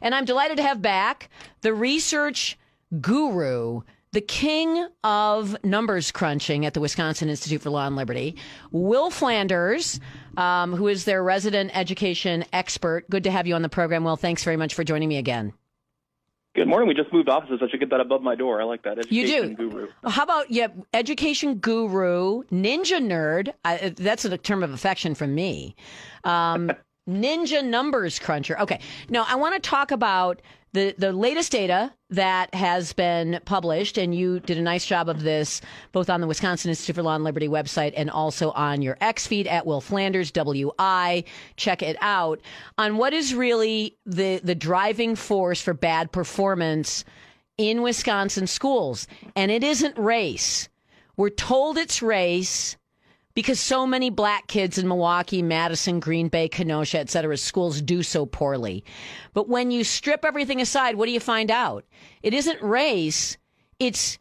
And I'm delighted to have back the research guru, the king of numbers crunching at the Wisconsin Institute for Law and Liberty, Will Flanders, who is their resident education expert. Good to have you on the program, Will. Thanks very much for joining me again. Good morning. We just moved offices. I should get that above my door. I like that. Education guru. How about, education guru, ninja nerd. That's a term of affection from me. Ninja numbers cruncher. Okay. Now, I want to talk about the latest data that has been published, and you did a nice job of this both on the Wisconsin Institute for Law and Liberty website and also on your X feed at Will Flanders, WI. Check it out on what is really the driving force for bad performance in Wisconsin schools. And it isn't race. We're told it's race because so many black kids in Milwaukee, Madison, Green Bay, Kenosha, et cetera, schools do so poorly. But when you strip everything aside, what do you find out? It isn't race. It's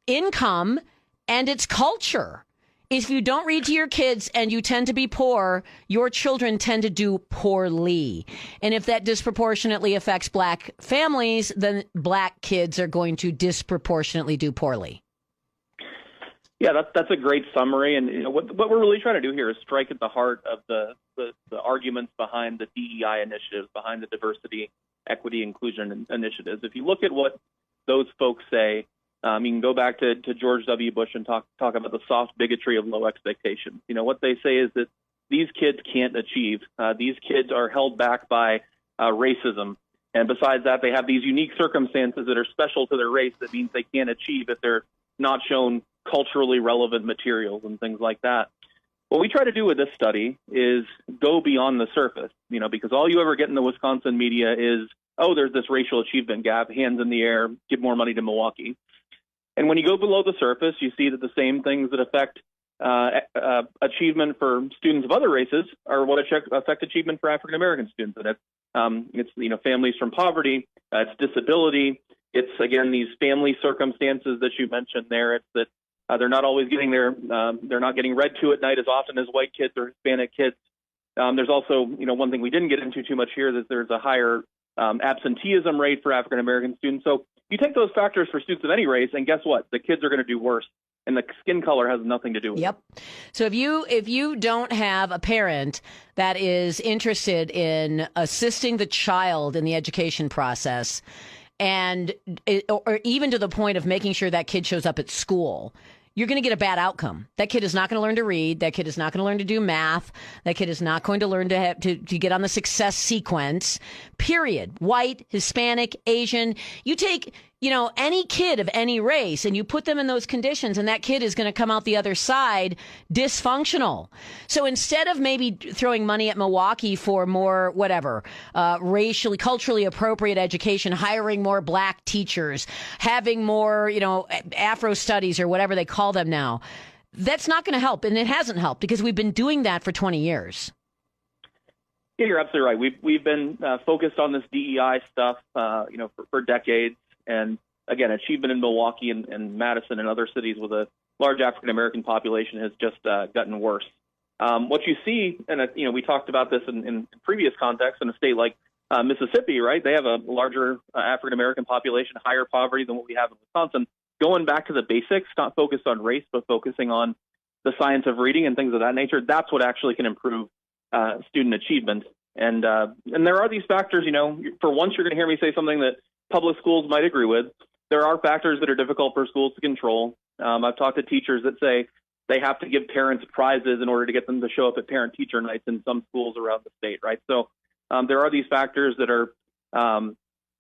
income and it's culture. If you don't read to your kids and you tend to be poor, your children tend to do poorly. And if that disproportionately affects black families, then black kids are going to disproportionately do poorly. Yeah, that's a great summary. And what we're really trying to do here is strike at the heart of the arguments behind the DEI initiatives, behind the diversity, equity, inclusion initiatives. If you look at what those folks say, you can go back to George W. Bush and talk about the soft bigotry of low expectations. What they say is that these kids can't achieve. These kids are held back by racism. And besides that, they have these unique circumstances that are special to their race that means they can't achieve if they're not shown culturally relevant materials and things like that. What we try to do with this study is go beyond the surface, because all you ever get in the Wisconsin media is, oh, there's this racial achievement gap, hands in the air, give more money to Milwaukee. And when you go below the surface, you see that the same things that affect achievement for students of other races are what affect achievement for African American students. And it's families from poverty, it's disability, it's again these family circumstances that you mentioned there. It's that they're not always getting they're not getting read to at night as often as white kids or Hispanic kids. There's also one thing we didn't get into too much here is there's a higher absenteeism rate for African American students. So you take those factors for students of any race, and guess what? The kids are going to do worse. And the skin color has nothing to do with it. Yep. So if you don't have a parent that is interested in assisting the child in the education process, or even to the point of making sure that kid shows up at school, you're going to get a bad outcome. That kid is not going to learn to read. That kid is not going to learn to do math. That kid is not going to learn to get on the success sequence, period. White, Hispanic, Asian. You take, any kid of any race and you put them in those conditions and that kid is going to come out the other side dysfunctional. So instead of maybe throwing money at Milwaukee for more, racially, culturally appropriate education, hiring more black teachers, having more, Afro studies or whatever they call them now, that's not going to help. And it hasn't helped because we've been doing that for 20 years. Yeah, you're absolutely right. We've been focused on this DEI stuff, for decades. And again, achievement in Milwaukee and Madison and other cities with a large African American population has just gotten worse. What you see, and we talked about this in previous contexts, in a state like Mississippi, right? They have a larger African American population, higher poverty than what we have in Wisconsin. Going back to the basics, not focused on race, but focusing on the science of reading and things of that nature. That's what actually can improve student achievement. And there are these factors. For once, you're going to hear me say something that public schools might agree with. There are factors that are difficult for schools to control. I've talked to teachers that say they have to give parents prizes in order to get them to show up at parent-teacher nights in some schools around the state, right? So there are these factors that are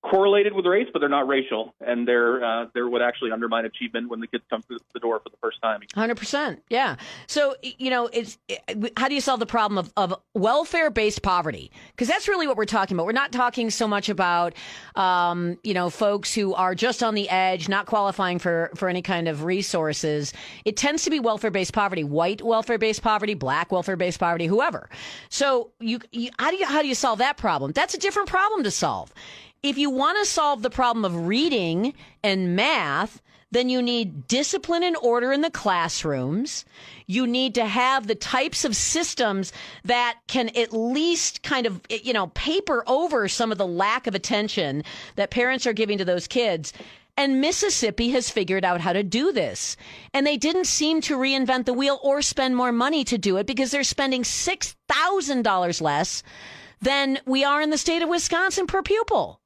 correlated with race, but they're not racial, and they're would actually undermine achievement when the kids come through the door for the first time. 100%, yeah. So how do you solve the problem of welfare-based poverty? Because that's really what we're talking about. We're not talking so much about folks who are just on the edge, not qualifying for any kind of resources. It tends to be welfare-based poverty, white welfare-based poverty, black welfare-based poverty, whoever. So how do you solve that problem? That's a different problem to solve. If you want to solve the problem of reading and math, then you need discipline and order in the classrooms. You need to have the types of systems that can at least kind of, paper over some of the lack of attention that parents are giving to those kids. And Mississippi has figured out how to do this. And they didn't seem to reinvent the wheel or spend more money to do it because they're spending $6,000 less than we are in the state of Wisconsin per pupil.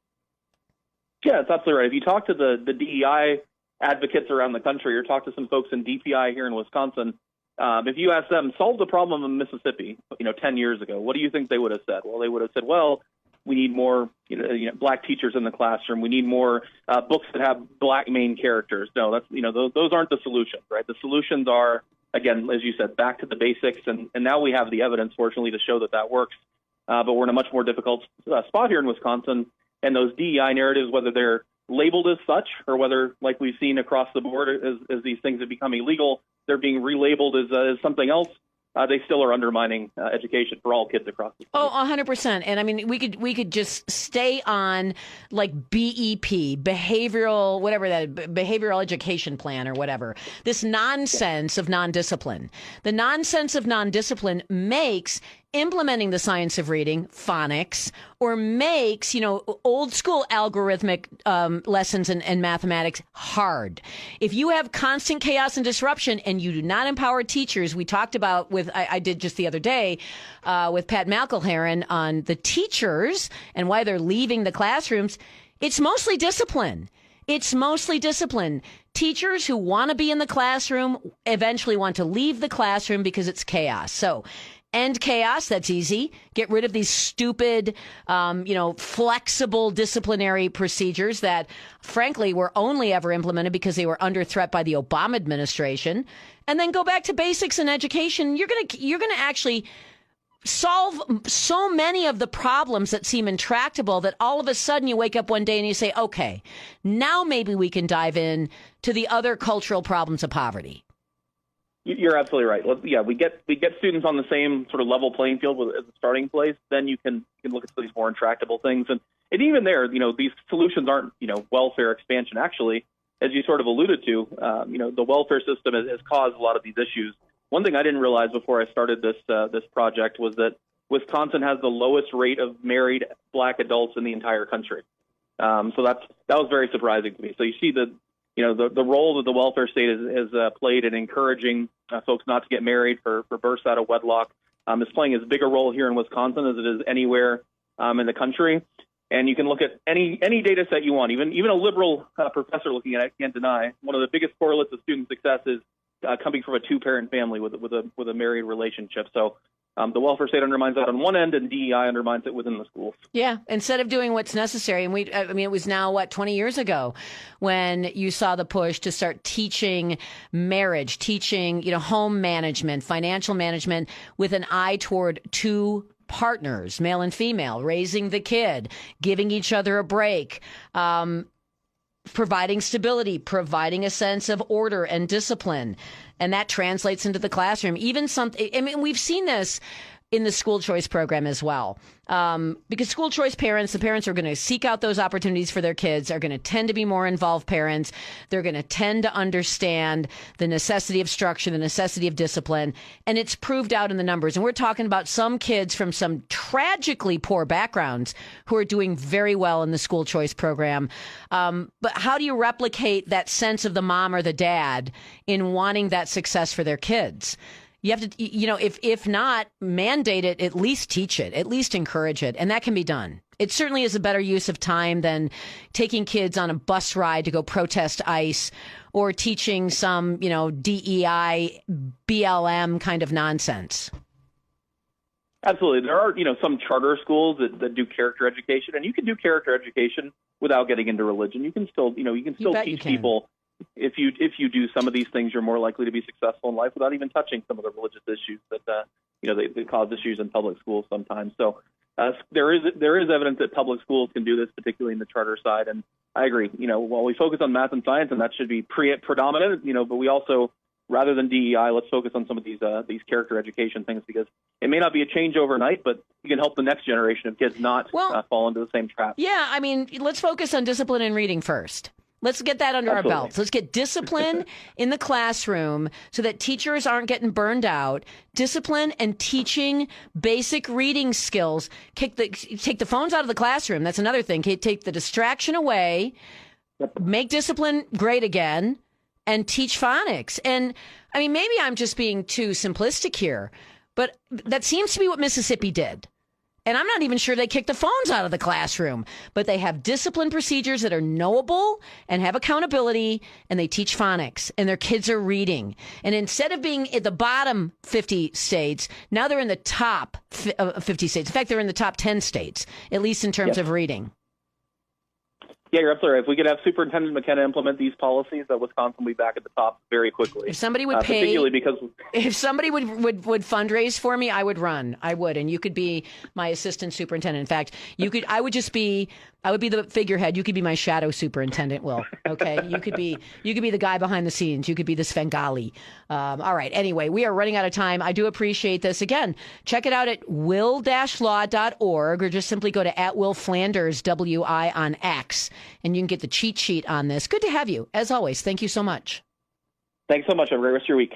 Yeah, that's absolutely right. If you talk to the DEI advocates around the country, or talk to some folks in DPI here in Wisconsin, if you ask them, solve the problem in Mississippi, 10 years ago, what do you think they would have said? Well, they would have said, well, we need more black teachers in the classroom. We need more books that have black main characters. No, that's those aren't the solutions, right? The solutions are, again, as you said, back to the basics. And now we have the evidence, fortunately, to show that works. But we're in a much more difficult spot here in Wisconsin. And those DEI narratives, whether they're labeled as such or whether, like we've seen across the board, as these things have become illegal, they're being relabeled as something else. They still are undermining education for all kids across the state. Oh, 100%. And I mean, we could just stay on like BEP, behavioral education plan or whatever. This nonsense of non-discipline. The nonsense of non-discipline makes implementing the science of reading, phonics, or makes, old school algorithmic lessons and mathematics hard. If you have constant chaos and disruption and you do not empower teachers, we talked about I did just the other day with Pat McElherron on the teachers and why they're leaving the classrooms. It's mostly discipline. Teachers who want to be in the classroom eventually want to leave the classroom because it's chaos. So end chaos. That's easy. Get rid of these stupid, flexible disciplinary procedures that, frankly, were only ever implemented because they were under threat by the Obama administration. And then go back to basics in education. You're gonna actually solve so many of the problems that seem intractable that all of a sudden you wake up one day and you say, okay, now maybe we can dive in to the other cultural problems of poverty. You're absolutely right. Yeah, we get students on the same sort of level playing field as a starting place. Then you can look at these more intractable things, and even there, these solutions aren't welfare expansion. Actually, as you sort of alluded to, the welfare system has caused a lot of these issues. One thing I didn't realize before I started this project was that Wisconsin has the lowest rate of married black adults in the entire country. So that was very surprising to me. So you see the role that the welfare state has played in encouraging folks not to get married for births out of wedlock is playing as big a role here in Wisconsin as it is anywhere in the country. And you can look at any data set you want. Even a liberal professor looking at it can't deny one of the biggest correlates of student success is coming from a two-parent family with a married relationship. So the welfare state undermines that on one end, and DEI undermines it within the schools. Yeah, instead of doing what's necessary. And it was now, 20 years ago when you saw the push to start teaching marriage, teaching, home management, financial management with an eye toward two partners, male and female, raising the kid, giving each other a break, providing stability, providing a sense of order and discipline. And that translates into the classroom. We've seen this in the school choice program as well. Because school choice the parents are going to seek out those opportunities for their kids, are going to tend to be more involved parents. They're going to tend to understand the necessity of structure, the necessity of discipline. And it's proved out in the numbers. And we're talking about some kids from some tragically poor backgrounds who are doing very well in the school choice program. But how do you replicate that sense of the mom or the dad in wanting that success for their kids? You have to, if not mandate it, at least teach it, at least encourage it. And that can be done. It certainly is a better use of time than taking kids on a bus ride to go protest ICE or teaching some, DEI, BLM kind of nonsense. Absolutely. There are, some charter schools that do character education, and you can do character education without getting into religion. You can still, teach people. If you do some of these things, you're more likely to be successful in life without even touching some of the religious issues that they cause issues in public schools sometimes. So there is evidence that public schools can do this, particularly in the charter side. And I agree. While we focus on math and science, and that should be predominant, but we also, rather than DEI, let's focus on some of these character education things, because it may not be a change overnight, but you can help the next generation of kids not fall into the same trap. Yeah, let's focus on discipline and reading first. Let's get that under Absolutely. our belts. Let's get discipline in the classroom so that teachers aren't getting burned out. Discipline and teaching basic reading skills. Take the phones out of the classroom. That's another thing. Take the distraction away. Yep. Make discipline great again, and teach phonics. And I mean, maybe I'm just being too simplistic here, but that seems to be what Mississippi did. And I'm not even sure they kicked the phones out of the classroom, but they have discipline procedures that are knowable and have accountability, and they teach phonics, and their kids are reading. And instead of being at the bottom 50 states, now they're in the top 50 states. In fact, they're in the top 10 states, at least in terms of reading. Yeah, you're absolutely right. If we could have Superintendent McKenna implement these policies, Wisconsin will be back at the top very quickly. If somebody would pay, particularly because if somebody would fundraise for me, I would run. I would, and you could be my assistant superintendent. In fact, I would be the figurehead. You could be my shadow superintendent. Will, okay? You could be the guy behind the scenes. You could be the Svengali. All right. Anyway, we are running out of time. I do appreciate this. Again, check it out at will-law.org, or just simply go to @WillFlanders, WI on X, and you can get the cheat sheet on this. Good to have you, as always. Thank you so much. Thanks so much. Have a great rest of your week.